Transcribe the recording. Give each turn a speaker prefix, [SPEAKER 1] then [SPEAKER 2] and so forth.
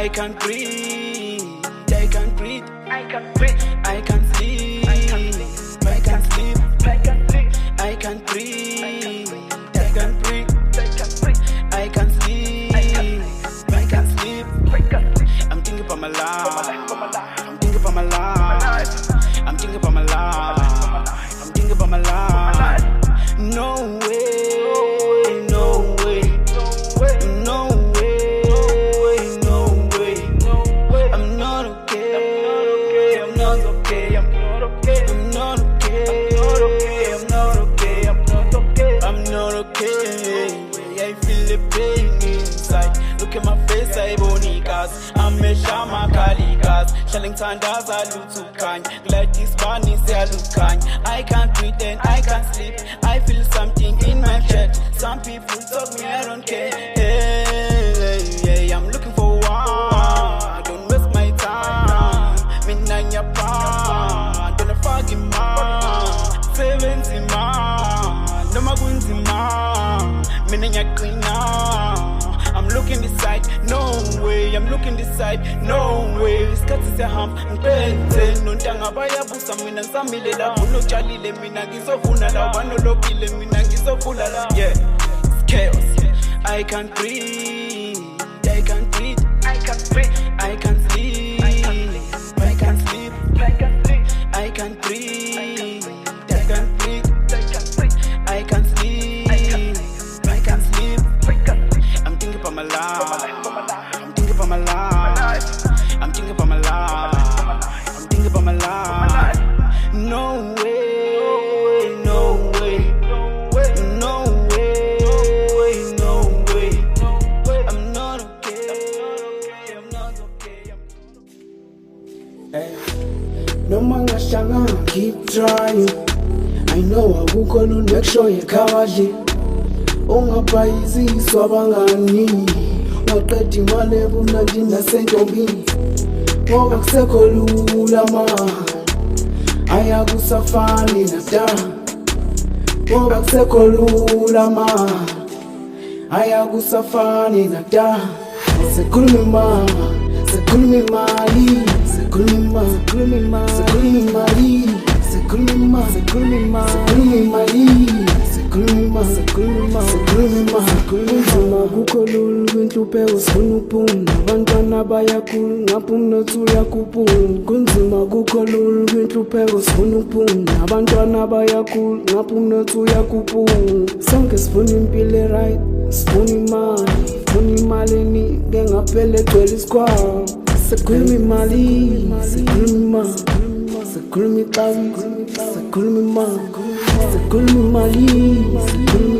[SPEAKER 1] I can't breathe, I can't breathe, I can't breathe, I can't sleep, I can't sleep, I can't sleep, I can't sleep, I can't breathe, I can't breathe, I can't sleep, I can't sleep. I'm thinking about my life, I'm thinking about my life, I'm thinking about my life, I'm thinking about my life. No way, no way, no way, no way. I'm not okay, I'm not okay, I'm not okay, I'm not okay, I'm not okay, I'm not okay, I'm not okay. I feel the pain inside. Look at my face, I bonikas. I'm a shama kalikas. Shelling tandas, I look to kind. Glad this bunny say I look kind. I can't breathe and I can't sleep. I feel something in my chest. Some people talk me, I don't care. Hey, I'm looking for one. Don't waste my time. Minanya pa. Don't forgive man. 70 man. No magunzi man. Minanya clean now. I'm looking this side, no way. I'm looking this side, no way. Isikhathi siyahamba ngiphethe nontanga bayabusa mina ngisamile la unotshalile mina ngizovuna la banolobile mina ngizovula la. Yeah, it's chaos. I can't breathe, I can't breathe, I can't breathe, I can't sleep, I can't sleep, I can't sleep, I can't breathe, I can't breathe, I can't breathe, I can't sleep, I can't sleep. I'm thinking about my life, I'm thinking about my life, I'm thinking about my life, I'm thinking about my life. No way, no way, no way, no way. I'm not okay, I'm not okay.
[SPEAKER 2] Hey. No manga shanga, keep trying. I know I will call you, make sure you cover it. Ungapayiziswa bangani waqeda imali ebumnandi nasentombini ngoba kusekho lula ma ayakusafani nakudala ngoba kusekho lula ma ayakusafani nakudala sekhuluma imali sekhuluma imali sekhuluma imali Kunzima kukolulu kwinhlupheko sifuna ukuphuma abantwana bayakhula ngapha umnotho uyakhuphuka kunzima kukolulu kwinhlupheko sifuna ukuphuma abantwana bayakhula ngapha umnotho uyakhuphuka sonke sifuna impilo eright sifuna imali eningi ngaphela egcwele isikhwama sekhuluma imali sekhuluma ixabiso sekhuluma imali sekhuluma